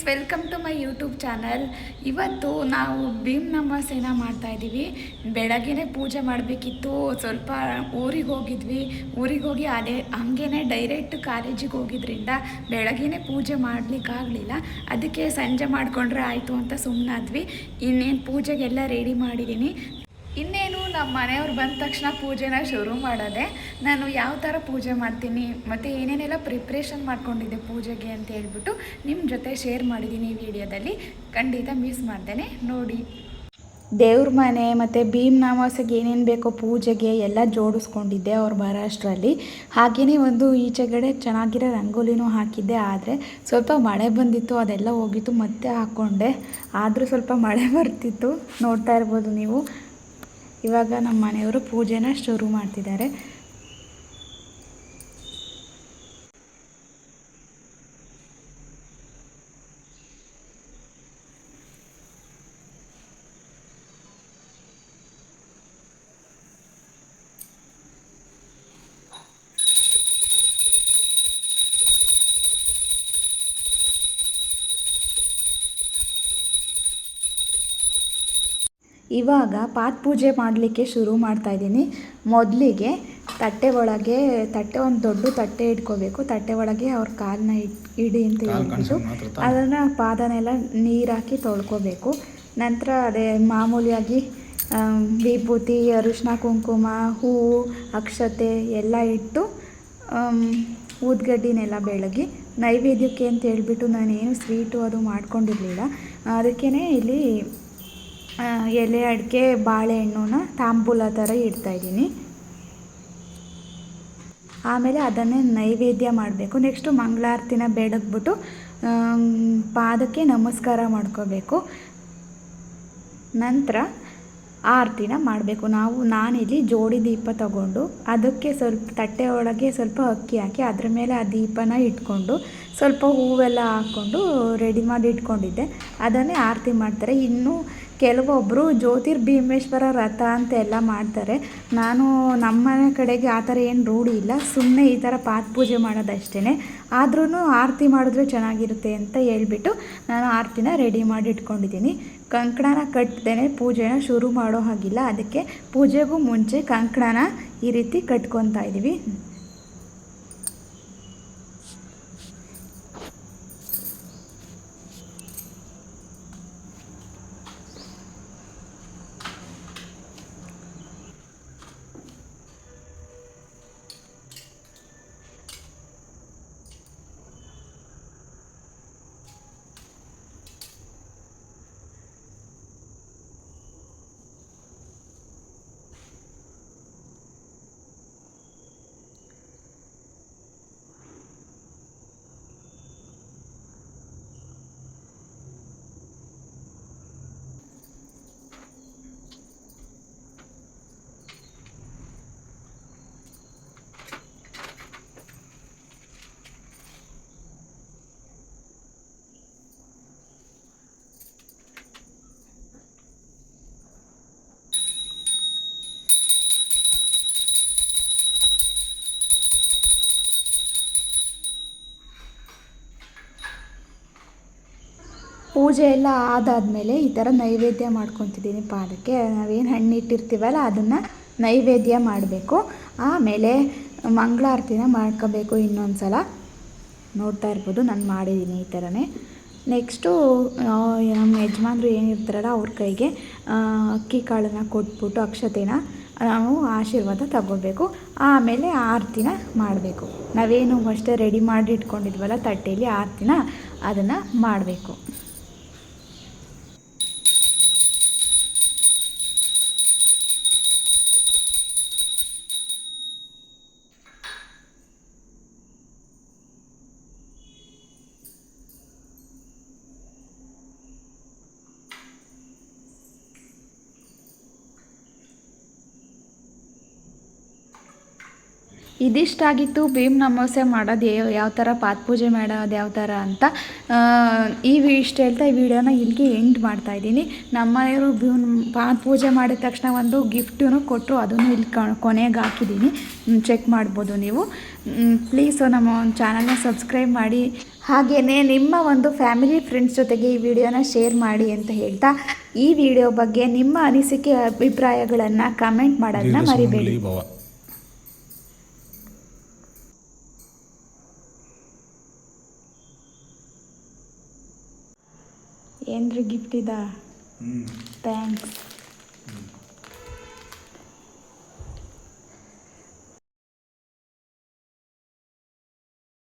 Welcome to my YouTube channel. ಇವತ್ತು ನಾವು ಭೀಮ್ ನಮಾಸೆನ ಮಾಡ್ತಾಯಿದ್ದೀವಿ. ಬೆಳಗ್ಗೆನೇ ಪೂಜೆ ಮಾಡಬೇಕಿತ್ತು. ಸ್ವಲ್ಪ ಊರಿಗೆ ಹೋಗಿ ಅದೇ ಹಂಗೇ ಡೈರೆಕ್ಟ್ ಕಾಲೇಜಿಗೆ ಹೋಗಿದ್ರಿಂದ ಬೆಳಗ್ಗೆನೇ ಪೂಜೆ ಮಾಡಲಿಕ್ಕಾಗಲಿಲ್ಲ. ಅದಕ್ಕೆ ಸಂಜೆ ಮಾಡಿಕೊಂಡ್ರೆ ಆಯಿತು ಅಂತ ಸುಮ್ಮನಾದ್ವಿ. ಇನ್ನೇನು ಪೂಜೆಗೆಲ್ಲ ರೆಡಿ ಮಾಡಿದ್ದೀನಿ. ಇನ್ನೇನು ನಮ್ಮ ಮನೆಯವ್ರು ಬಂದ ತಕ್ಷಣ ಪೂಜೆನ ಶುರು ಮಾಡೋದೆ. ನಾನು ಯಾವ ಥರ ಪೂಜೆ ಮಾಡ್ತೀನಿ ಮತ್ತು ಏನೇನೆಲ್ಲ ಪ್ರಿಪ್ರೇಷನ್ ಮಾಡ್ಕೊಂಡಿದ್ದೆ ಪೂಜೆಗೆ ಅಂತ ಹೇಳ್ಬಿಟ್ಟು ನಿಮ್ಮ ಜೊತೆ ಶೇರ್ ಮಾಡಿದ್ದೀನಿ ಈ ವಿಡಿಯೋದಲ್ಲಿ. ಖಂಡಿತ ಮಿಸ್ ಮಾಡ್ದೇನೆ ನೋಡಿ. ದೇವ್ರ ಮನೆ ಮತ್ತು ಭೀಮ್ ಅಮಾವಾಸ್ಯೆಗೆ ಏನೇನು ಬೇಕೋ ಪೂಜೆಗೆ ಎಲ್ಲ ಜೋಡಿಸ್ಕೊಂಡಿದ್ದೆ ಅವ್ರು ಬರೋ ಅಷ್ಟರಲ್ಲಿ. ಹಾಗೆಯೇ ಒಂದು ಈಚೆಗಡೆ ಚೆನ್ನಾಗಿರೋ ರಂಗೋಲಿನೂ ಹಾಕಿದ್ದೆ. ಆದರೆ ಸ್ವಲ್ಪ ಮಳೆ ಬಂದಿತ್ತು, ಅದೆಲ್ಲ ಹೋಗಿತ್ತು, ಮತ್ತೆ ಹಾಕ್ಕೊಂಡೆ. ಆದರೂ ಸ್ವಲ್ಪ ಮಳೆ ಬರ್ತಿತ್ತು, ನೋಡ್ತಾ ಇರ್ಬೋದು ನೀವು. ಇವಾಗ ನಮ್ಮ ಮನೆಯವರು ಪೂಜೆನ ಶುರು ಮಾಡ್ತಿದ್ದಾರೆ. ಇವಾಗ ಪಾತ್ ಪೂಜೆ ಮಾಡಲಿಕ್ಕೆ ಶುರು ಮಾಡ್ತಾಯಿದ್ದೀನಿ. ಮೊದಲಿಗೆ ಒಂದು ದೊಡ್ಡ ತಟ್ಟೆ ಇಟ್ಕೋಬೇಕು. ತಟ್ಟೆ ಒಳಗೆ ಅವ್ರ ಕಾಲನ್ನ ಇಡಿ ಅಂತ ಹೇಳ್ಬಿಟ್ಟು ಅದನ್ನು ಪಾದನೆಲ್ಲ ನೀರು ಹಾಕಿ ತೊಳ್ಕೊಬೇಕು. ನಂತರ ಅದೇ ಮಾಮೂಲಿಯಾಗಿ ವಿಭೂತಿ, ಅರಿಶಿನ, ಕುಂಕುಮ, ಹೂವು, ಅಕ್ಷತೆ ಎಲ್ಲ ಇಟ್ಟು ಊದ್ಗಡ್ಡಿನೆಲ್ಲ ಬೆಳಗಿ ನೈವೇದ್ಯಕ್ಕೆ ಅಂತ ಹೇಳ್ಬಿಟ್ಟು ನಾನೇನು ಸ್ವೀಟು ಅದು ಮಾಡ್ಕೊಂಡಿರಲಿಲ್ಲ. ಅದಕ್ಕೇ ಇಲ್ಲಿ ಎಲೆ ಅಡಿಕೆ ಬಾಳೆಹಣ್ಣುನ ತಾಂಬೂಲ ಥರ ಇಡ್ತಾಯಿದ್ದೀನಿ. ಆಮೇಲೆ ಅದನ್ನೇ ನೈವೇದ್ಯ ಮಾಡಬೇಕು. ನೆಕ್ಸ್ಟು ಮಂಗಳಾರತಿನ ಬೆಳಗ್ಬಿಟ್ಟು ಪಾದಕ್ಕೆ ನಮಸ್ಕಾರ ಮಾಡ್ಕೋಬೇಕು. ನಂತರ ಆರತಿನ ಮಾಡಬೇಕು. ನಾನಿಲ್ಲಿ ಜೋಡಿ ದೀಪ ತಗೊಂಡು ಅದಕ್ಕೆ ಸ್ವಲ್ಪ ತಟ್ಟೆ ಒಳಗೆ ಸ್ವಲ್ಪ ಅಕ್ಕಿ ಹಾಕಿ ಅದ್ರ ಮೇಲೆ ಆ ದೀಪನ ಇಟ್ಕೊಂಡು ಸ್ವಲ್ಪ ಹೂವೆಲ್ಲ ಹಾಕ್ಕೊಂಡು ರೆಡಿ ಮಾಡಿ ಇಟ್ಕೊಂಡಿದ್ದೆ. ಅದನ್ನೇ ಆರತಿ ಮಾಡ್ತಾರೆ. ಇನ್ನು ಕೆಲವೊಬ್ಬರು ಜ್ಯೋತಿರ್ಭೀಮೇಶ್ವರ ವ್ರತ ಅಂತ ಎಲ್ಲ ಮಾಡ್ತಾರೆ. ನಮ್ಮ ಮನೆ ಕಡೆಗೆ ಆ ಥರ ಏನು ರೂಢಿ ಇಲ್ಲ. ಸುಮ್ಮನೆ ಈ ಥರ ಪಾತ್ ಪೂಜೆ ಮಾಡೋದಷ್ಟೇ. ಆದ್ರೂ ಆರತಿ ಮಾಡಿದ್ರೆ ಚೆನ್ನಾಗಿರುತ್ತೆ ಅಂತ ಹೇಳ್ಬಿಟ್ಟು ನಾನು ಆರತಿನ ರೆಡಿ ಮಾಡಿ ಇಟ್ಕೊಂಡಿದ್ದೀನಿ. ಕಂಕಣನ ಕಟ್ಟದೇನೆ ಪೂಜೆನ ಶುರು ಮಾಡೋ ಹಾಗಿಲ್ಲ. ಅದಕ್ಕೆ ಪೂಜೆಗೂ ಮುಂಚೆ ಕಂಕಣನ ಈ ರೀತಿ ಕಟ್ಕೊತಾ ಇದ್ದೀವಿ. ಪೂಜೆ ಎಲ್ಲ ಆದಾದಮೇಲೆ ಈ ಥರ ನೈವೇದ್ಯ ಮಾಡ್ಕೊತಿದ್ದೀನಿ. ಪಾದಕ್ಕೆ ನಾವೇನು ಹಣ್ಣು ಇಟ್ಟಿರ್ತೀವಲ್ಲ ಅದನ್ನು ನೈವೇದ್ಯ ಮಾಡಬೇಕು. ಆಮೇಲೆ ಮಂಗಳಾರತಿನ ಮಾಡ್ಕೋಬೇಕು. ಇನ್ನೊಂದು ಸಲ ನೋಡ್ತಾ ಇರ್ಬೋದು ನಾನು ಮಾಡಿದ್ದೀನಿ ಈ ಥರನೇ. ನೆಕ್ಸ್ಟು ನಮ್ಮ ಯಜಮಾನ್ರು ಏನಿರ್ತಾರಲ್ಲ ಅವ್ರ ಕೈಗೆ ಅಕ್ಕಿ ಕಾಳನ್ನು ಕೊಟ್ಬಿಟ್ಟು ಅಕ್ಷತೆನ ನಾವು ಆಶೀರ್ವಾದ ತಗೋಬೇಕು. ಆಮೇಲೆ ಆರತಿನ ಮಾಡಬೇಕು. ನಾವೇನು ಅಷ್ಟೇ ರೆಡಿ ಮಾಡಿ ಇಟ್ಕೊಂಡಿದ್ವಲ್ಲ ತಟ್ಟೆಯಲ್ಲಿ ಆರತಿನ ಅದನ್ನು ಮಾಡಬೇಕು. ಇದಿಷ್ಟಾಗಿತ್ತು ಭೀಮ್ ಅಮಾವಾಸ್ಯೆ ಮಾಡೋದು ಯಾವ ಥರ ಪಾತ್ ಪೂಜೆ ಮಾಡೋದು ಯಾವ ಥರ ಅಂತ. ಇಷ್ಟು ಹೇಳ್ತಾ ಈ ವಿಡಿಯೋನ ಇಲ್ಲಿಗೆ ಎಂಡ್ ಮಾಡ್ತಾಯಿದ್ದೀನಿ. ನಮ್ಮ ಮನೆಯವರು ಭೀಮ್ ಪಾತ್ ಪೂಜೆ ಮಾಡಿದ ತಕ್ಷಣ ಒಂದು ಗಿಫ್ಟನ್ನು ಕೊಟ್ಟರು, ಅದನ್ನು ಇಲ್ಲಿ ಕೊನೆಗೆ ಹಾಕಿದ್ದೀನಿ, ಚೆಕ್ ಮಾಡ್ಬೋದು ನೀವು. ಪ್ಲೀಸು ನಮ್ಮ ಒಂದು ಚಾನಲ್ನ ಸಬ್ಸ್ಕ್ರೈಬ್ ಮಾಡಿ, ಹಾಗೆಯೇ ನಿಮ್ಮ ಒಂದು ಫ್ಯಾಮಿಲಿ ಫ್ರೆಂಡ್ಸ್ ಜೊತೆಗೆ ಈ ವಿಡಿಯೋನ ಶೇರ್ ಮಾಡಿ ಅಂತ ಹೇಳ್ತಾ, ಈ ವಿಡಿಯೋ ಬಗ್ಗೆ ನಿಮ್ಮ ಅನಿಸಿಕೆ ಅಭಿಪ್ರಾಯಗಳನ್ನು ಕಮೆಂಟ್ ಮಾಡೋದನ್ನ ಮರಿಬೇಡಿ. ಏನ್ರಿ ಗಿಫ್ಟ್ ಇದಾ? ಥ್ಯಾಂಕ್ಸ್.